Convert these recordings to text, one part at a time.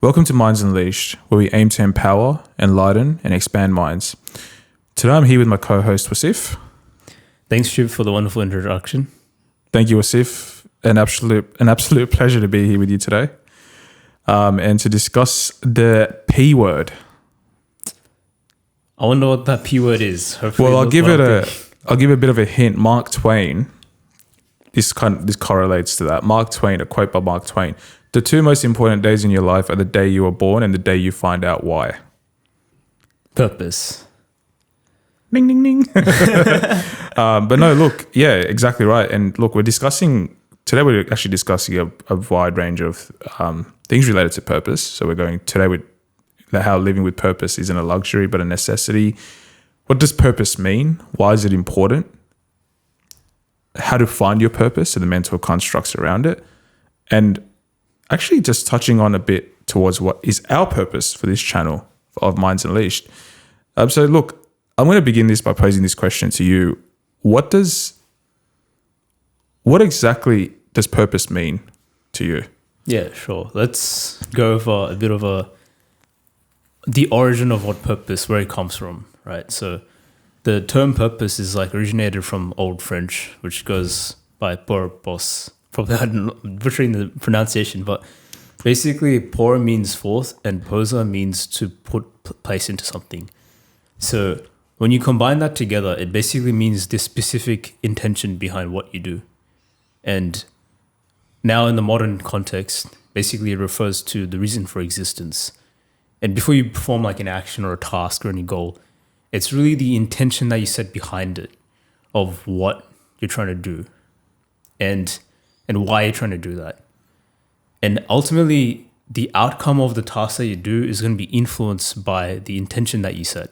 Welcome to Minds Unleashed, where we aim to empower, enlighten, and expand minds. Today I'm here with my co-host Wasif. Thanks, Shiv, for the wonderful introduction. Thank you, Wasif. An absolute pleasure to be here with you today, and to discuss the P word. I wonder what that P word is. Hopefully Well, I'll give a bit of a hint. Mark Twain. This correlates to that. Mark Twain, a quote by Mark Twain. The two most important days in your life are the day you were born and the day you find out why. Purpose. Ding, ding, ding. But no, look, yeah, exactly right. And look, we're actually discussing a wide range of things related to purpose. So we're going today with how living with purpose isn't a luxury, but a necessity. What does purpose mean? Why is it important? How to find your purpose and the mental constructs around it. And actually just touching on a bit towards what is our purpose for this channel of Minds Unleashed. So look, I'm going to begin this by posing this question to you. What exactly does purpose mean to you? Yeah, sure. Let's go over a bit of the origin of what purpose, where it comes from, right? So the term purpose is originated from Old French, which goes by purpose. Probably I'm butchering the pronunciation, but basically pour means forth and posa means to place into something. So when you combine that together, it basically means the specific intention behind what you do. And now in the modern context, basically it refers to the reason for existence. And before you perform an action or a task or any goal, it's really the intention that you set behind it of what you're trying to do and why you're trying to do that. And ultimately, the outcome of the task that you do is going to be influenced by the intention that you set.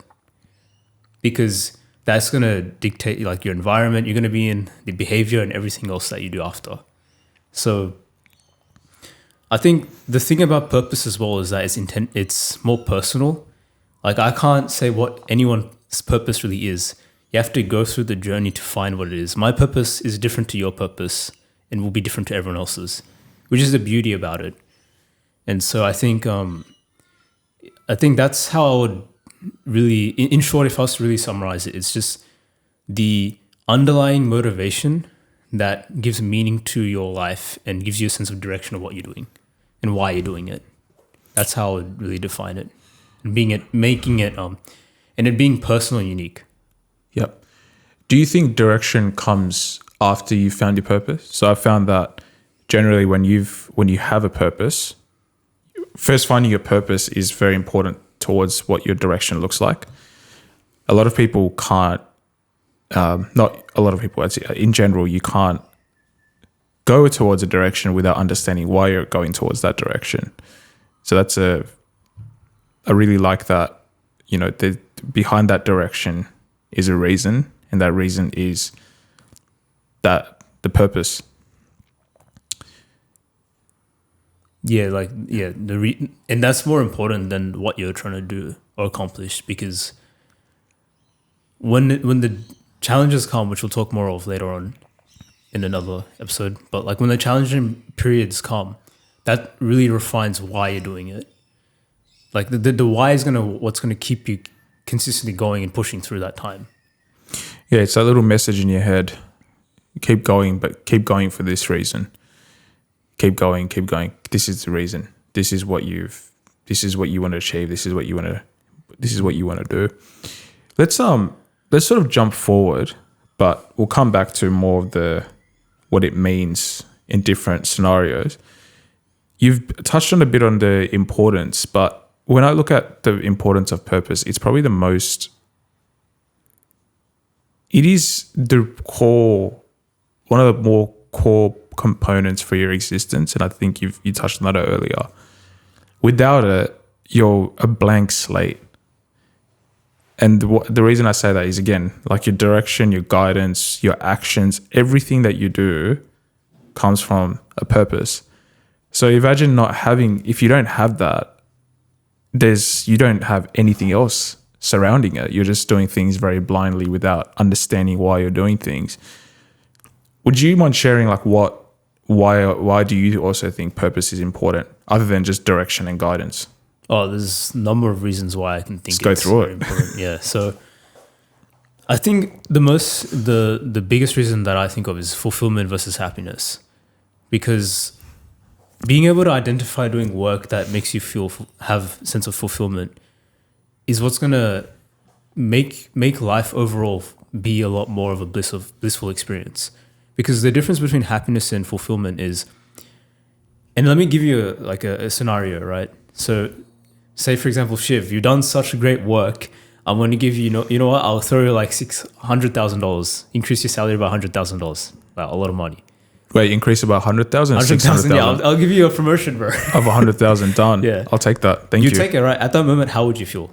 Because that's going to dictate your environment, you're going to be in, the behavior and everything else that you do after. So I think the thing about purpose as well is that it's more personal. I can't say what anyone's purpose really is. You have to go through the journey to find what it is. My purpose is different to your purpose and will be different to everyone else's, which is the beauty about it. And so I think that's how I would really, in short, if I was to really summarize it, it's just the underlying motivation that gives meaning to your life and gives you a sense of direction of what you're doing and why you're doing it. That's how I would really define it. And making it and it being personal and unique. Yep. Do you think direction comes after you've found your purpose? So I found that generally when you have a purpose, first finding your purpose is very important towards what your direction looks like. A lot of people can't, not a lot of people, I'd say in general, you can't go towards a direction without understanding why you're going towards that direction. So I really like that, behind that direction is a reason, and that reason is that the purpose. And that's more important than what you're trying to do or accomplish, because when the challenges come, which we'll talk more of later on in another episode, but when the challenging periods come, that really refines why you're doing it. The why is what's gonna keep you consistently going and pushing through that time. Yeah, it's that little message in your head. Keep going, but keep going for this reason. Keep going. This is the reason. This is what you want to achieve. This is what you want to do. Let's sort of jump forward, but we'll come back to more of what it means in different scenarios. You've touched on a bit on the importance, but when I look at the importance of purpose, it's probably it is the core, one of the more core components for your existence. And I think you touched on that earlier. Without it, you're a blank slate. And the reason I say that is, again, your direction, your guidance, your actions, everything that you do comes from a purpose. So imagine if you don't have that, you don't have anything else surrounding it. You're just doing things very blindly without understanding why you're doing things. Would you mind sharing why do you also think purpose is important other than just direction and guidance? Oh, there's a number of reasons why I can think Let's go through very it. important. Yeah. So I think the biggest reason that I think of is fulfillment versus happiness. Because being able to identify doing work that makes you have sense of fulfillment is what's gonna make life overall be a lot more of a blissful experience. Because the difference between happiness and fulfillment is, and let me give you a scenario, right? So, say for example, Shiv, you've done such great work. I'm going to give you, you know what? I'll throw you like $600,000, increase your salary by $100,000, a lot of money. Wait, increase about 100,000? 100,000, yeah. I'll give you a promotion, bro. Of 100,000 done. Yeah. I'll take that. Thank you. You take it, right? At that moment, how would you feel?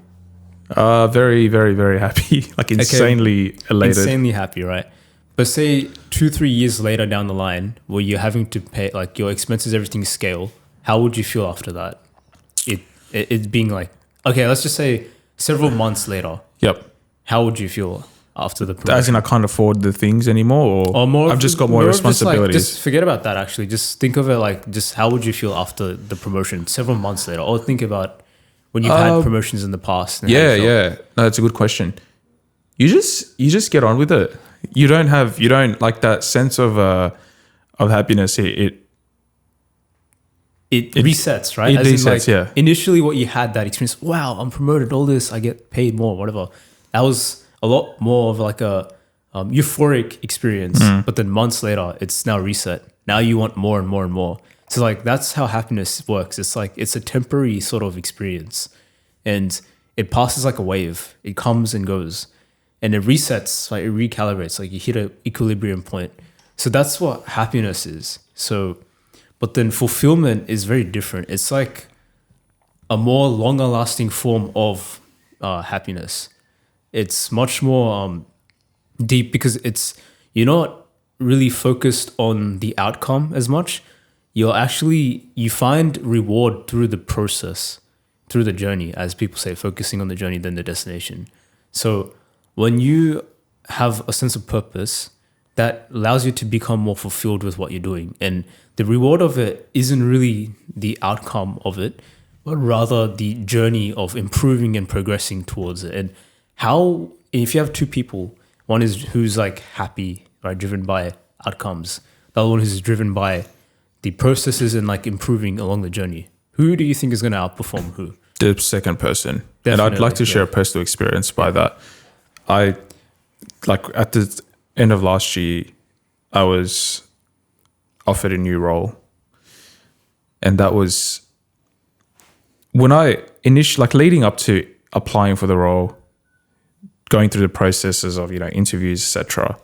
Very, very, very happy. Like insanely elated. Insanely happy, right? But say 2-3 years later down the line, where you're having to pay, like your expenses, everything scale, how would you feel after that? It being like, okay, let's just say several months later. Yep. How would you feel after the promotion? As in I can't afford the things anymore, or more I've just got more responsibilities. Just forget about that, actually. Just think of it like, just how would you feel after the promotion several months later? Or think about when you've had promotions in the past. Yeah. No, that's a good question. You just get on with it. You don't like that sense of happiness. It resets, right? It resets, yeah. Initially, what you had that experience, wow, I'm promoted, all this, I get paid more, whatever. That was a lot more of like a euphoric experience. But then months later, it's now reset. Now you want more and more and more. So like that's how happiness works. It's like it's a temporary sort of experience, and it passes like a wave. It comes and goes, and it resets, like it recalibrates. Like you hit an equilibrium point. So that's what happiness is. So. But then fulfillment is very different. It's like a more longer lasting form of happiness. It's much more deep because you're not really focused on the outcome as much. You find reward through the process, through the journey, as people say, focusing on the journey than the destination. So when you have a sense of purpose, that allows you to become more fulfilled with what you're doing. And the reward of it isn't really the outcome of it, but rather the journey of improving and progressing towards it. And if you have two people, one is who's like happy, right, driven by outcomes, the other one who's driven by the processes and like improving along the journey. Who do you think is going to outperform who? The second person. Definitely, and I'd like to share a personal experience by that. I, like at the end of last year, I was offered a new role. And that was when I initially, like leading up to applying for the role, going through the processes of, interviews, etc.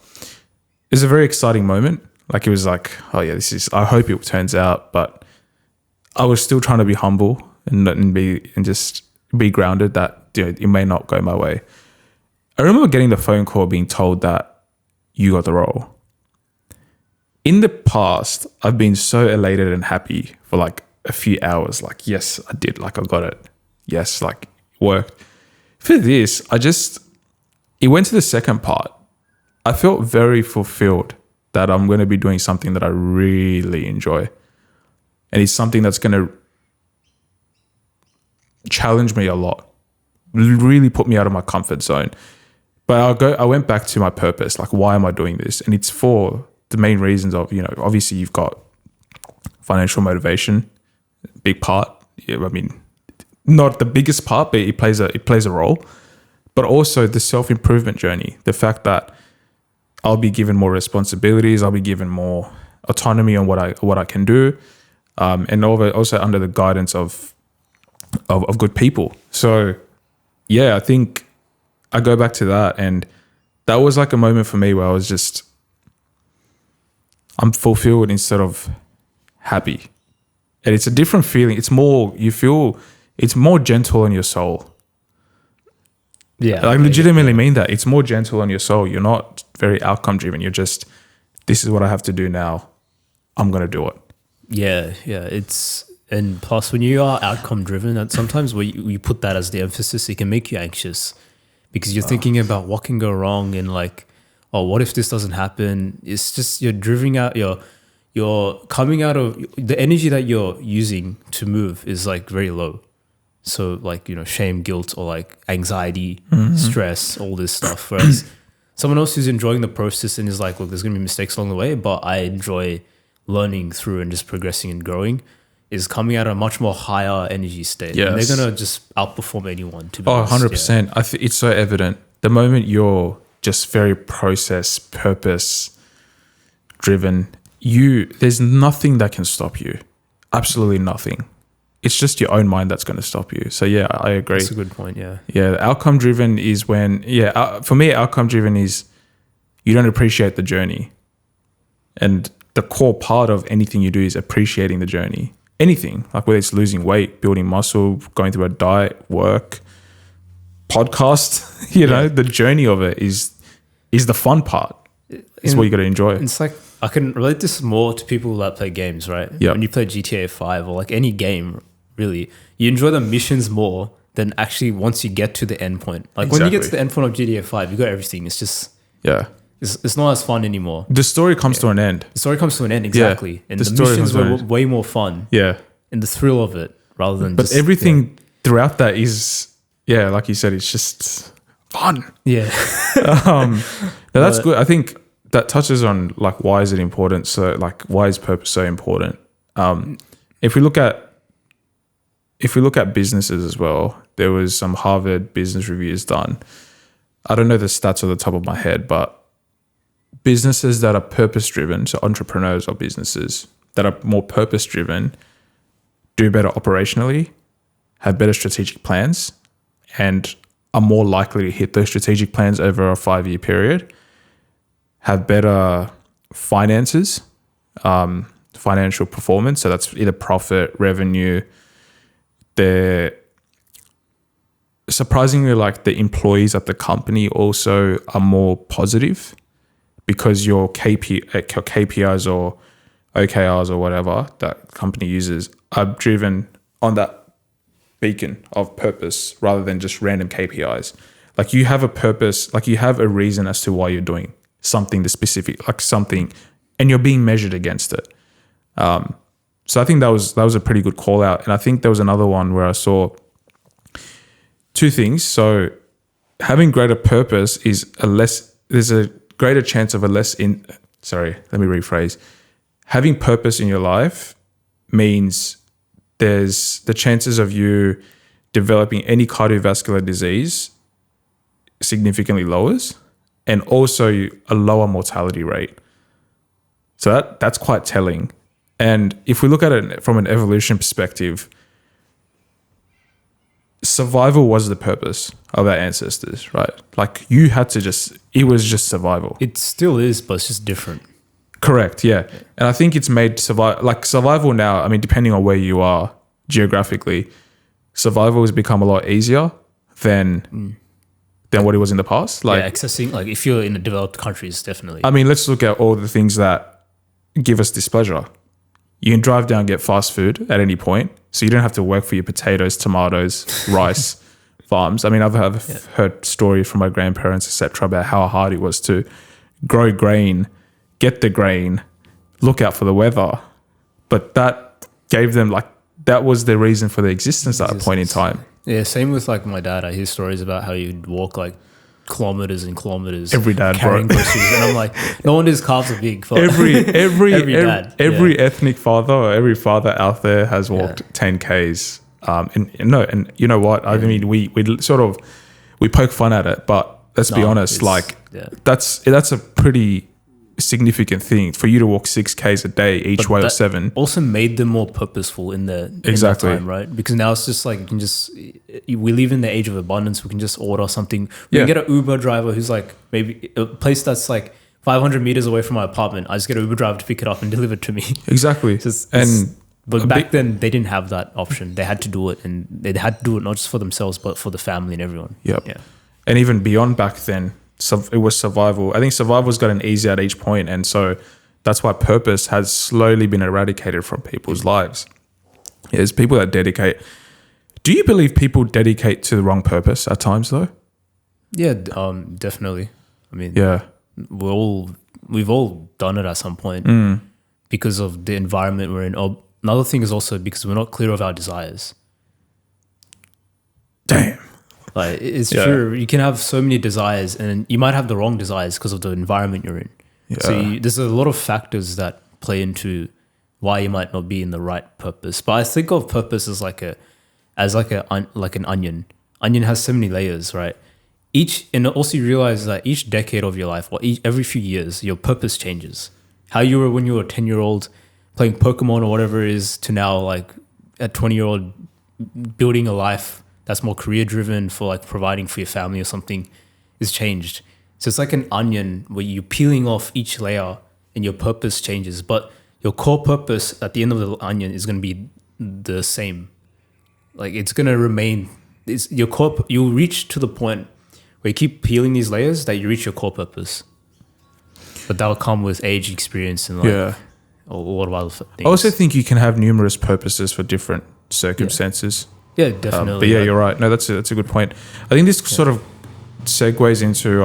It's a very exciting moment. Like it was like, oh yeah, I hope it turns out, but I was still trying to be humble and just be grounded that it may not go my way. I remember getting the phone call being told that you got the role. In the past, I've been so elated and happy for like a few hours. Like, yes, I did. Like, I got it. Yes, like, it worked. For this, it went to the second part. I felt very fulfilled that I'm going to be doing something that I really enjoy. And it's something that's going to challenge me a lot, really put me out of my comfort zone. But I went back to my purpose. Like, why am I doing this? And it's for the main reasons of, obviously you've got financial motivation, big part. Yeah, I mean, not the biggest part, but it plays a role. But also the self-improvement journey, the fact that I'll be given more responsibilities, I'll be given more autonomy on what I can do, and also under the guidance of good people. So, yeah, I think I go back to that, and that was like a moment for me where I was just, I'm fulfilled instead of happy. And it's a different feeling. It's more, it's more gentle on your soul. Yeah. I legitimately mean that. It's more gentle on your soul. You're not very outcome driven. You're just, this is what I have to do now. I'm going to do it. Yeah. And plus when you are outcome driven, and sometimes when you put that as the emphasis, it can make you anxious because you're thinking about what can go wrong and like, oh, what if this doesn't happen? It's just, you're you're coming out of the energy that you're using to move is like very low. So like, shame, guilt, or like anxiety, stress, all this stuff. Whereas someone else who's enjoying the process and is like, look, there's going to be mistakes along the way, but I enjoy learning through and just progressing and growing, is coming at a much more higher energy state. Yes. And they're going to just outperform anyone, to be Oh, honest. 100%. I think it's so evident. The moment you're just very process, purpose driven, there's nothing that can stop you. Absolutely nothing. It's just your own mind that's going to stop you. So yeah, I agree. That's a good point. Yeah. Yeah. Outcome driven is when, for me, outcome driven is you don't appreciate the journey. And the core part of anything you do is appreciating the journey. Anything, like whether it's losing weight, building muscle, going through a diet, work, podcast, the journey of it is the fun part. It's what you got to enjoy. It's like, I can relate this more to people that play games, right? Yeah. When you play GTA 5 or like any game, really, you enjoy the missions more than actually once you get to the end point. Like when you get to the end point of GTA 5, you got everything. It's just, it's not as fun anymore. The story comes to an end. The story comes to an end, exactly. Yeah. And the missions were way more fun. Yeah. And the thrill of it rather than But everything throughout that is, like you said, it's just fun. Yeah. That's good. I think that touches on like, why is it important? So like, why is purpose so important? If we look at businesses as well, there was some Harvard business reviews done. I don't know the stats off the top of my head, but businesses that are purpose driven, so entrepreneurs or businesses that are more purpose driven, do better operationally, have better strategic plans, and are more likely to hit those strategic plans over a 5-year period, have better finances, financial performance. So that's either profit, revenue. They're surprisingly, like the employees at the company also are more positive because your KPIs or OKRs or whatever that company uses are driven on that beacon of purpose rather than just random KPIs. Like you have a purpose, like you have a reason as to why you're doing something, the specific, like something, and you're being measured against it. So I think that was a pretty good call out. And I think there was another one where I saw two things. So having greater purpose there's a greater chance of having purpose in your life means there's the chances of you developing any cardiovascular disease significantly lowers, and also a lower mortality rate. So that's quite telling. And if we look at it from an evolution perspective, survival was the purpose of our ancestors, right? Like you had to it was just survival. It still is, but it's just different. Correct, yeah. And I think it's made survival now, I mean, depending on where you are geographically, survival has become a lot easier than what it was in the past. Like accessing, like if you're in the developed countries, definitely. I mean, let's look at all the things that give us displeasure. You can drive down and get fast food at any point, so you don't have to work for your potatoes, tomatoes, rice farms. I mean, I've heard stories from my grandparents, etc., about how hard it was to grow grain, get the grain, look out for the weather. But that gave them that was the reason for the existence at that point in time. Yeah, same with like my dad. I hear stories about how you'd walk like kilometers and kilometers every dad carrying groceries, and I'm like, no wonder's calves are big. Every dad, every ethnic father or every father out there has walked 10Ks. And you know what? I mean, we poke fun at it, but let's be honest. That's a pretty significant thing for you to walk 6Ks a day each way or 7. Also made them more purposeful in their time, right? Because now it's just like we live in the age of abundance. We can just order something. We can get an Uber driver who's like maybe a place that's like 500 meters away from my apartment. I just get an Uber driver to pick it up and deliver it to me. Exactly. But back then they didn't have that option. They had to do it, and they had to do it not just for themselves but for the family and everyone. Yep. Yeah. And even beyond back then, it was survival. I think survival's gotten easier at each point, and so that's why purpose has slowly been eradicated from people's lives. There's people that dedicate. Do you believe people dedicate to the wrong purpose at times, though? Yeah, definitely. I mean, yeah, we've all done it at some point. because of the environment we're in. Or another thing is also because we're not clear of our desires. Damn. Like, it's true. You can have so many desires, and you might have the wrong desires because of the environment you're in. Yeah. So there's a lot of factors that play into why you might not be in the right purpose. But I think of purpose as like an onion. Onion has so many layers, right? And also you realize that each decade of your life, or every few years, your purpose changes. How you were when you were a 10-year-old playing Pokemon or whatever it is, to now like a 20-year-old building a life that's more career driven for like providing for your family or something, is changed. So it's like an onion where you're peeling off each layer and your purpose changes. But your core purpose at the end of the onion is going to be the same. Like, it's going to remain. You'll reach to the point where you keep peeling these layers that you reach your core purpose. But that'll come with age, experience, and a lot of other things. I also think you can have numerous purposes for different circumstances. Yeah, definitely. But yeah, you're right. No, that's a good point. I think this sort of segues into.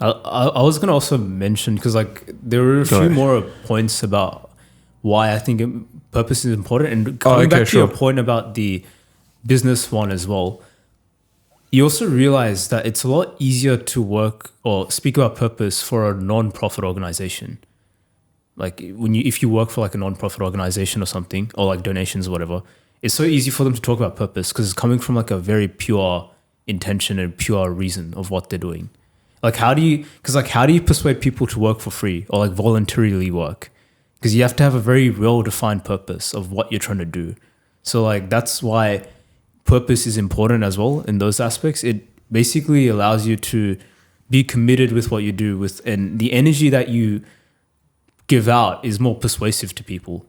I was going to also mention, because like there were a few more points about why I think purpose is important, and coming back to your point about the business one as well. You also realize that it's a lot easier to work or speak about purpose for a non-profit organization. Like if you work for like a non-profit organization or something, or like donations or whatever, it's so easy for them to talk about purpose because it's coming from like a very pure intention and pure reason of what they're doing. Like how do you persuade people to work for free or like voluntarily work? Because you have to have a very well-defined purpose of what you're trying to do. So like that's why purpose is important as well in those aspects. It basically allows you to be committed with what you do and the energy that you give out is more persuasive to people.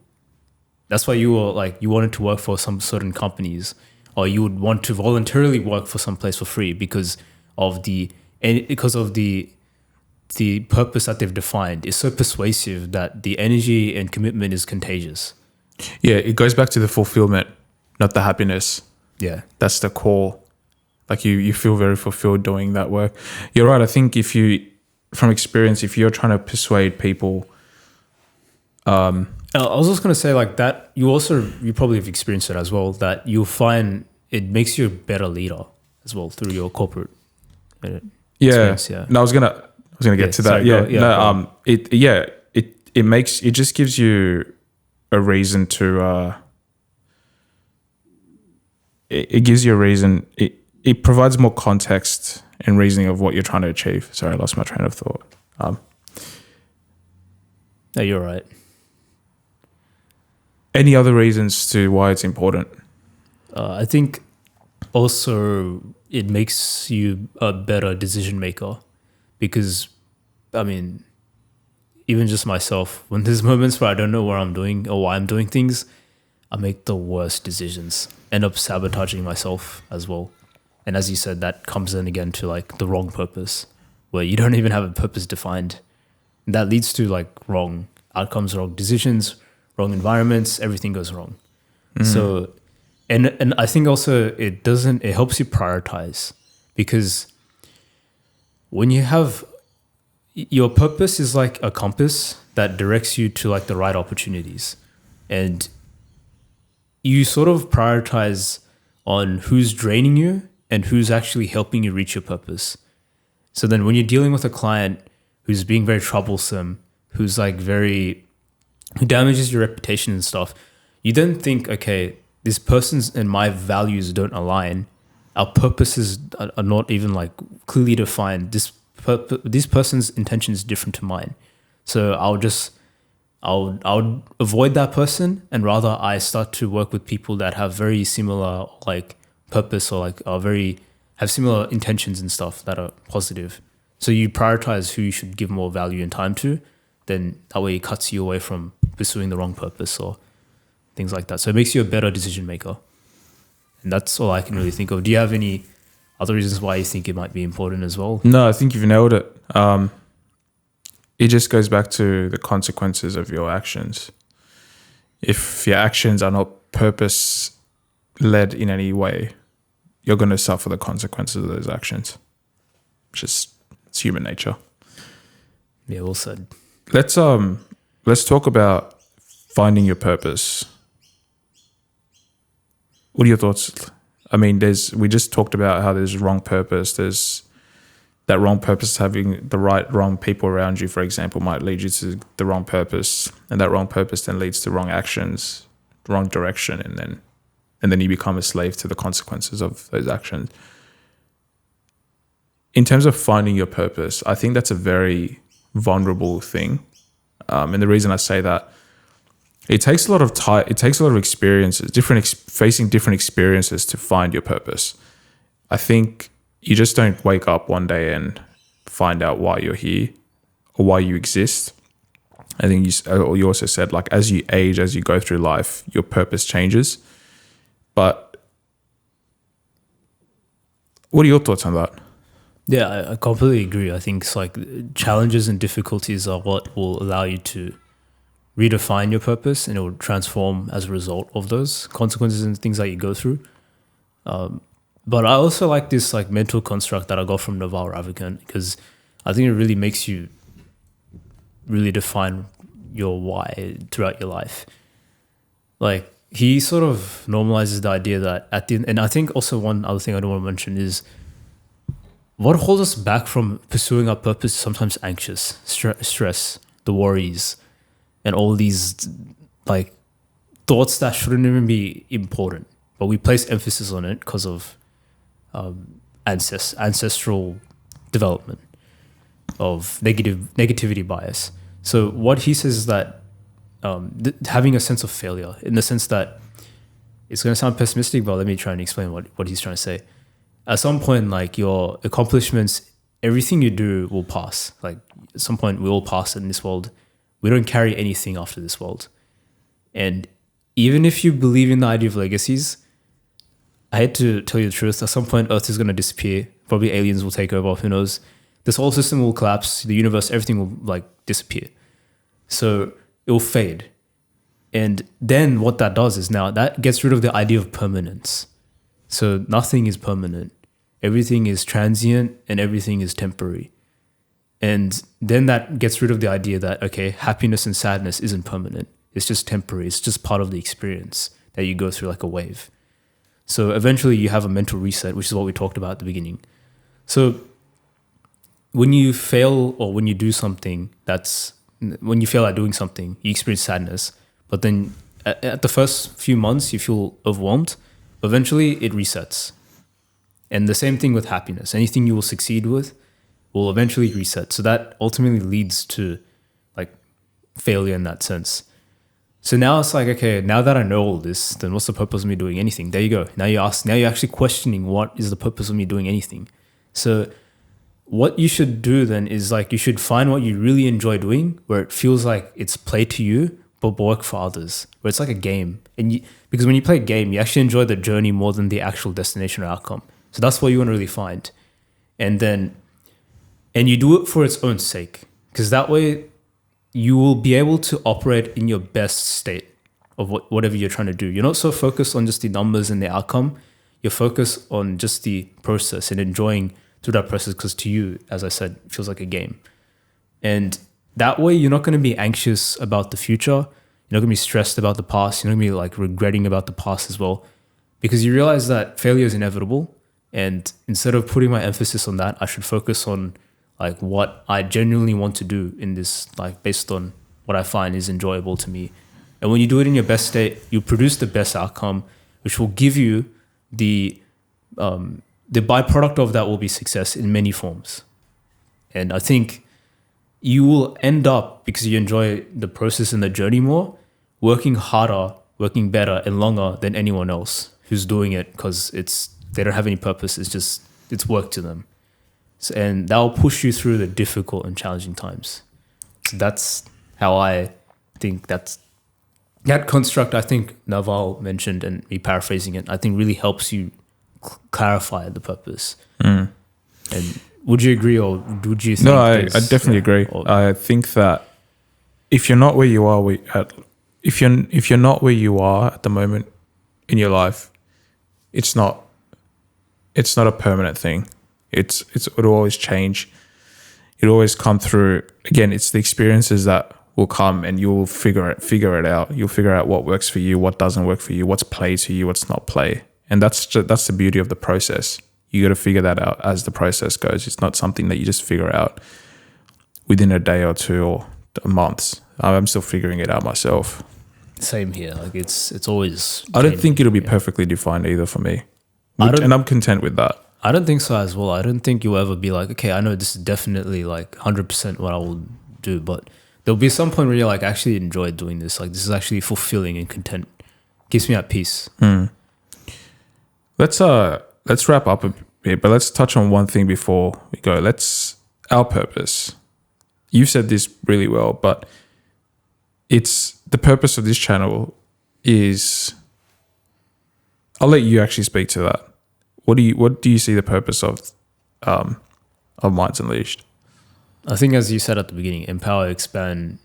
That's why you wanted to work for some certain companies, or you would want to voluntarily work for some place for free because of the purpose that they've defined is so persuasive that the energy and commitment is contagious. Yeah, it goes back to the fulfillment, not the happiness. Yeah. That's the core. Like you feel very fulfilled doing that work. You're right. I think from experience, if you're trying to persuade people. I was just going to say like that, you probably have experienced it as well, that you'll find it makes you a better leader as well through your corporate experience. Yeah. No, I was gonna get to that. It just gives you a reason to, it gives you a reason. It provides more context and reasoning of what you're trying to achieve. Sorry, I lost my train of thought. No, you're right. Any other reasons to why it's important? I think also it makes you a better decision maker, because, I mean, even just myself, when there's moments where I don't know what I'm doing or why I'm doing things, I make the worst decisions, end up sabotaging myself as well. And as you said, that comes in again to like the wrong purpose, where you don't even have a purpose defined. And that leads to like wrong outcomes, wrong decisions, wrong environments, everything goes wrong. So, and I think also it helps you prioritize, because when you have your purpose is like a compass that directs you to like the right opportunities, and you sort of prioritize on who's draining you and who's actually helping you reach your purpose. So then when you're dealing with a client who's being very troublesome, who damages your reputation and stuff, you then think, okay, this person's and my values don't align. Our purposes are not even like clearly defined. This person's intention is different to mine. So I'll avoid that person, and rather I start to work with people that have very similar like purpose, or like have similar intentions and stuff that are positive. So you prioritize who you should give more value and time to, then that way it cuts you away from pursuing the wrong purpose or things like that. So it makes you a better decision maker. And that's all I can really think of. Do you have any other reasons why you think it might be important as well? No, I think you've nailed it. It just goes back to the consequences of your actions. If your actions are not purpose-led in any way, you're going to suffer the consequences of those actions. It's human nature. Yeah, well said. Let's talk about finding your purpose. What are your thoughts? I mean, we just talked about how there's wrong purpose. There's that wrong purpose, having the wrong people around you, for example, might lead you to the wrong purpose, and that wrong purpose then leads to wrong actions, wrong direction, and then you become a slave to the consequences of those actions. In terms of finding your purpose, I think that's a very vulnerable thing, and the reason I say that, it takes a lot of time. It takes a lot of experiences, facing different experiences to find your purpose. I think you just don't wake up one day and find out why you're here or why you exist. I think you also said, like, as you age, as you go through life, your purpose changes. But what are your thoughts on that? Yeah, I completely agree. I think it's like challenges and difficulties are what will allow you to redefine your purpose, and it will transform as a result of those consequences and things that you go through. But I also like this like mental construct that I got from Naval Ravikant, because I think it really makes you really define your why throughout your life. Like, he sort of normalizes the idea that at the end, and I think also one other thing I don't want to mention is what holds us back from pursuing our purpose is sometimes anxious, stress, the worries, and all these like thoughts that shouldn't even be important, but we place emphasis on it because of ancestral development of negativity bias. So what he says is that having a sense of failure, in the sense that it's going to sound pessimistic, but let me try and explain what he's trying to say. At some point, like, your accomplishments, everything you do will pass. Like, at some point, we all pass in this world. We don't carry anything after this world. And even if you believe in the idea of legacies, I hate to tell you the truth, at some point Earth is going to disappear. Probably aliens will take over, who knows. This whole system will collapse, the universe, everything will like disappear. So it will fade. And then what that does is, now that gets rid of the idea of permanence. So nothing is permanent. Everything is transient and everything is temporary. And then that gets rid of the idea that, okay, happiness and sadness isn't permanent. It's just temporary. It's just part of the experience that you go through like a wave. So eventually you have a mental reset, which is what we talked about at the beginning. So when you fail, or when you do something when you fail at doing something, you experience sadness. But then at the first few months, you feel overwhelmed. Eventually it resets. And the same thing with happiness. Anything you will succeed with will eventually reset. So that ultimately leads to like failure in that sense. So now it's like, okay, now that I know all this, then what's the purpose of me doing anything? There you go. Now you're actually questioning, what is the purpose of me doing anything? So what you should do then is, like, you should find what you really enjoy doing, where it feels like it's play to you, but work for others, where it's like a game. And because when you play a game, you actually enjoy the journey more than the actual destination or outcome. So that's what you want to really find. And you do it for its own sake, because that way you will be able to operate in your best state of whatever you're trying to do. You're not so focused on just the numbers and the outcome. You're focused on just the process and enjoying through that process, because to you, as I said, it feels like a game. And that way you're not going to be anxious about the future. You're not going to be stressed about the past. You're not going to be like regretting about the past as well, because you realize that failure is inevitable. And instead of putting my emphasis on that, I should focus on like what I genuinely want to do in this, like based on what I find is enjoyable to me. And when you do it in your best state, you produce the best outcome, which will give you the byproduct of that will be success in many forms. And I think you will end up, because you enjoy the process and the journey more, working harder, working better and longer than anyone else who's doing it because they don't have any purpose. It's work to them. So, and that will push you through the difficult and challenging times. So that's how I think that construct, I think Naval mentioned, and me paraphrasing it, I think really helps you clarify the purpose. And would you agree, or would you think? No, I definitely agree. I think that if you're not where you are if you're not where you are at the moment in your life, it's not a permanent thing. It'll always change. it always come through. Again, it's the experiences that will come, and you'll figure it out. You'll figure out what works for you, what doesn't work for you, what's play to you, what's not play. And that's the beauty of the process. You got to figure that out as the process goes. It's not something that you just figure out within a day or two or months. I'm still figuring it out myself. Same here. Like it's always. I don't think it'll be perfectly defined either for me, and I'm content with that. I don't think so as well. I don't think you'll ever be like, okay, I know this is definitely like 100% what I will do, but there'll be some point where you're like, I actually enjoy doing this. Like this is actually fulfilling and content. Keeps me at peace. Let's wrap up a bit, but let's touch on one thing before we go. Our purpose. You said this really well, but it's the purpose of this channel is. I'll let you actually speak to that. What do you see the purpose of Minds Unleashed? I think, as you said at the beginning, empower, expand,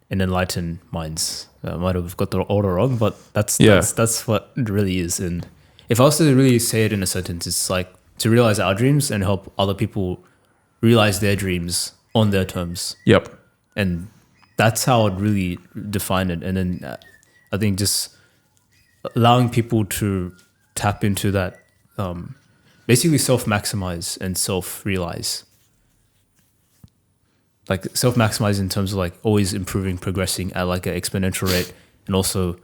and enlighten minds. I might have got the order wrong, but that's what it really is. And if I was to really say it in a sentence, it's like to realize our dreams and help other people realize their dreams on their terms. Yep. And that's how I'd really define it. And then I think just allowing people to tap into that, basically self-maximize and self-realize. Like self-maximize in terms of like always improving, progressing at like an exponential rate, and also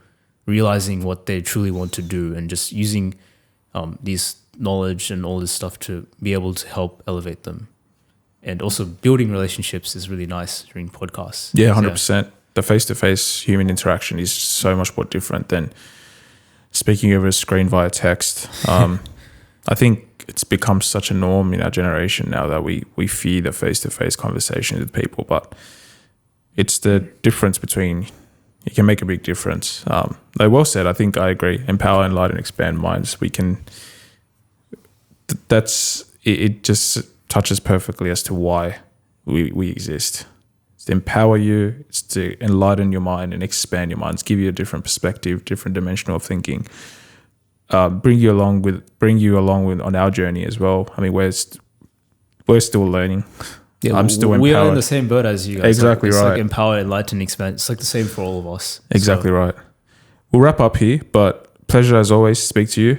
realizing what they truly want to do, and just using these knowledge and all this stuff to be able to help elevate them. And also building relationships is really nice during podcasts. Yeah, 100%. The face-to-face human interaction is so much more different than speaking over a screen via text. I think it's become such a norm in our generation now that we fear the face-to-face conversation with people, but it's the difference between, it can make a big difference. Like well said, I think I agree. Empower, enlighten, expand minds. We can, it just touches perfectly as to why we exist. It's to empower you, it's to enlighten your mind and expand your minds, give you a different perspective, different dimensional thinking. Bring you along with on our journey as well. I mean, we're still learning. Yeah, I'm still empowered. We are in the same boat as you guys. Exactly it's right. Like empower, enlighten, expand. It's like the same for all of us. Exactly right. We'll wrap up here, but pleasure as always to speak to you.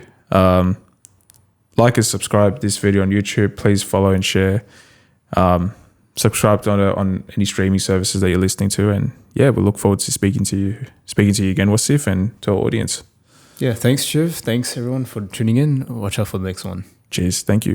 Like and subscribe this video on YouTube. Please follow and share. Subscribe on any streaming services that you're listening to, and yeah, we look forward to speaking to you again, Wasif, and to our audience. Yeah, thanks, Shiv. Thanks everyone for tuning in. Watch out for the next one. Cheers. Thank you.